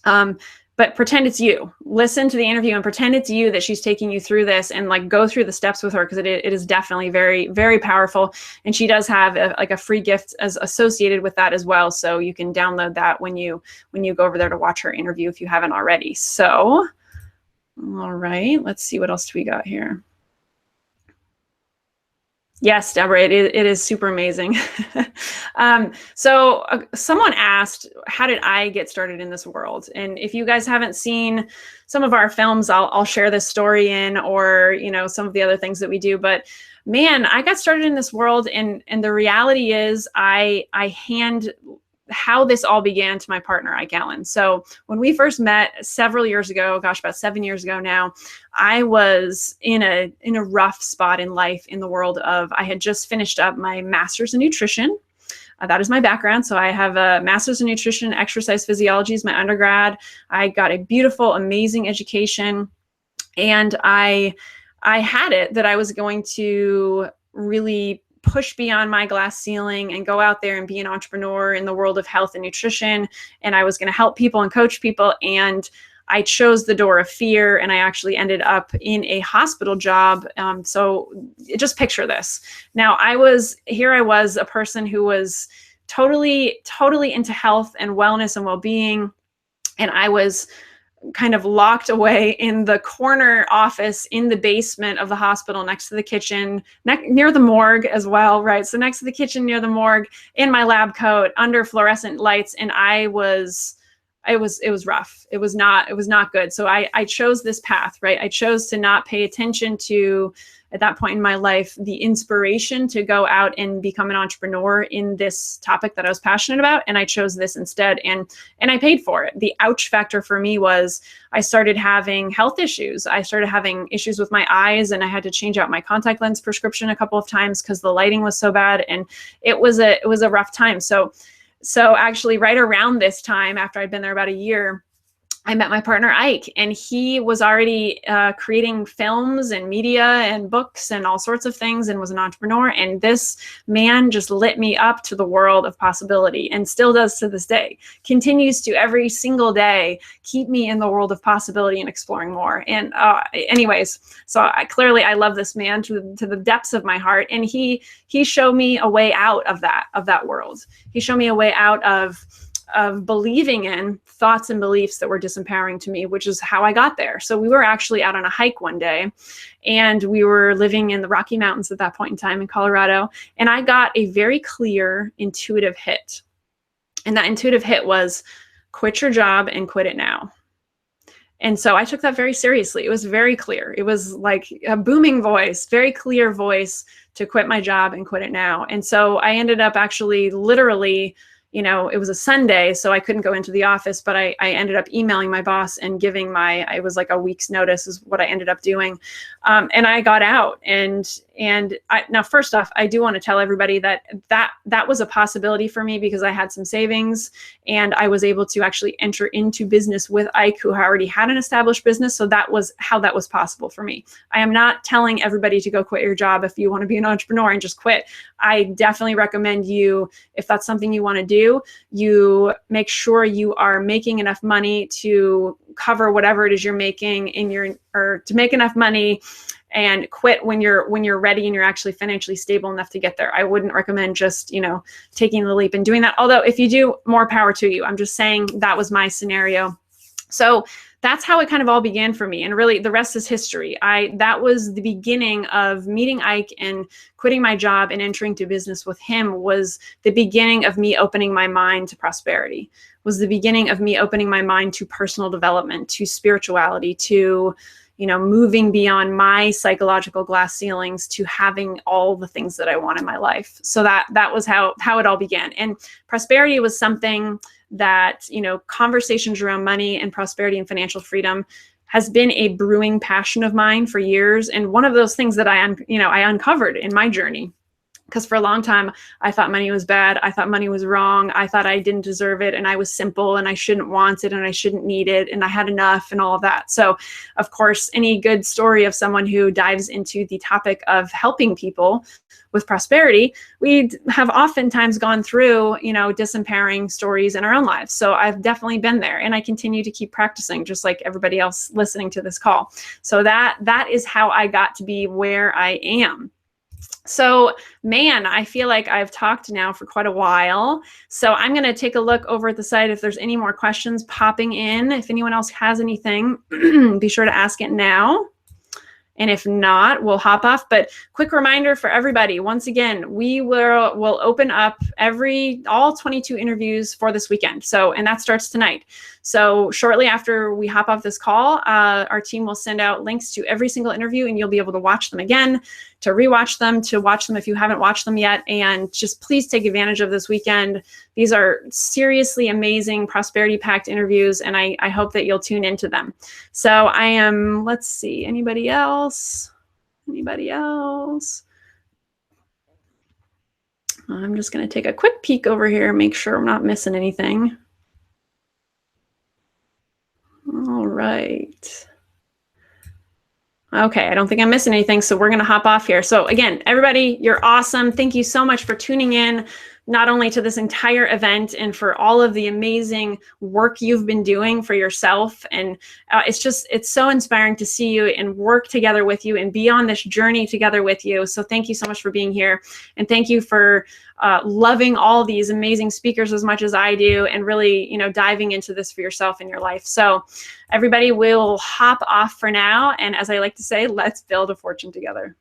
but pretend it's you. Listen to the interview and pretend it's you that she's taking you through this, and like go through the steps with her, because it is definitely very, very powerful. And she does have a free gift as associated with that as well. So you can download that when you go over there to watch her interview if you haven't already. So, all right, let's see, what else do we got here? Yes, Deborah, it is super amazing. So someone asked, how did I get started in this world? And if you guys haven't seen some of our films, I'll share this story in, or, some of the other things that we do. But man, I got started in this world, and the reality is I hand how this all began to my partner, Ike Allen. So when we first met several years ago, about 7 years ago now, I was in a rough spot in life, in the world of, I had just finished up my master's in nutrition. That is my background. So I have a master's in nutrition, exercise physiology is my undergrad. I got a beautiful, amazing education. And I had it that I was going to really push beyond my glass ceiling and go out there and be an entrepreneur in the world of health and nutrition. And I was going to help people and coach people. And I chose the door of fear, and I actually ended up in a hospital job. So just picture this. Now I was a person who was totally into health and wellness and well-being. And I was kind of locked away in the corner office in the basement of the hospital, next to the kitchen, near the morgue as well, right? So next to the kitchen, near the morgue, in my lab coat, under fluorescent lights. And it was rough. It was not good. So I chose this path, right? I chose to not pay attention to, at that point in my life, the inspiration to go out and become an entrepreneur in this topic that I was passionate about. And I chose this instead. And I paid for it. The ouch factor for me was I started having health issues. I started having issues with my eyes, and I had to change out my contact lens prescription a couple of times because the lighting was so bad. And it was a rough time. So actually right around this time, after I'd been there about a year, I met my partner, Ike, and he was already creating films and media and books and all sorts of things, and was an entrepreneur. And this man just lit me up to the world of possibility, and still does to this day, continues to every single day keep me in the world of possibility and exploring more. And anyways, so I love this man to the depths of my heart. And he showed me a way out of that world. He showed me a way out of believing in thoughts and beliefs that were disempowering to me, which is how I got there. So we were actually out on a hike one day, and we were living in the Rocky Mountains at that point in time in Colorado. And I got a very clear, intuitive hit. And that intuitive hit was quit your job and quit it now. And so I took that very seriously. It was very clear. It was like a booming voice, very clear voice to quit my job and quit it now. And so I ended up actually literally, it was a Sunday, so I couldn't go into the office, but I ended up emailing my boss and giving it was like a week's notice is what I ended up doing. And I got out. Now, first off, I do want to tell everybody that was a possibility for me because I had some savings and I was able to actually enter into business with Ike, who already had an established business. So that was how that was possible for me. I am not telling everybody to go quit your job if you want to be an entrepreneur and just quit. I definitely recommend you, if that's something you want to do, you make sure you are making enough money to cover whatever it is you're making or to make enough money and quit when you're ready and you're actually financially stable enough to get there. I wouldn't recommend just, taking the leap and doing that. Although if you do, more power to you. I'm just saying that was my scenario. So that's how it kind of all began for me. And really the rest is history. That was the beginning of meeting Ike and quitting my job and entering to business with him was the beginning of me opening my mind to prosperity, was the beginning of me opening my mind to personal development, to spirituality, to, moving beyond my psychological glass ceilings to having all the things that I want in my life. So that was how it all began. And prosperity was something that, conversations around money and prosperity and financial freedom has been a brewing passion of mine for years. And one of those things that I uncovered in my journey, because for a long time, I thought money was bad. I thought money was wrong. I thought I didn't deserve it and I was simple and I shouldn't want it and I shouldn't need it and I had enough and all of that. So of course, any good story of someone who dives into the topic of helping people with prosperity, we have oftentimes gone through, disempowering stories in our own lives. So I've definitely been there and I continue to keep practicing just like everybody else listening to this call. So that is how I got to be where I am. So, man, I feel like I've talked now for quite a while. So I'm going to take a look over at the site if there's any more questions popping in. If anyone else has anything, be sure to ask it now. And if not, we'll hop off. But quick reminder for everybody, once again, we will open up all 22 interviews for this weekend. And that starts tonight. So shortly after we hop off this call, our team will send out links to every single interview and you'll be able to watch them again, to rewatch them, to watch them if you haven't watched them yet. And just please take advantage of this weekend. These are seriously amazing prosperity-packed interviews, and I hope that you'll tune into them. So let's see, anybody else? Anybody else? I'm just going to take a quick peek over here, make sure I'm not missing anything. All right. Okay, I don't think I'm missing anything, so we're going to hop off here. So again, everybody, you're awesome. Thank you so much for tuning in, not only to this entire event and for all of the amazing work you've been doing for yourself. And it's so inspiring to see you and work together with you and be on this journey together with you. So thank you so much for being here. And thank you for loving all these amazing speakers as much as I do and really, diving into this for yourself in your life. So everybody will hop off for now. And as I like to say, let's build a fortune together.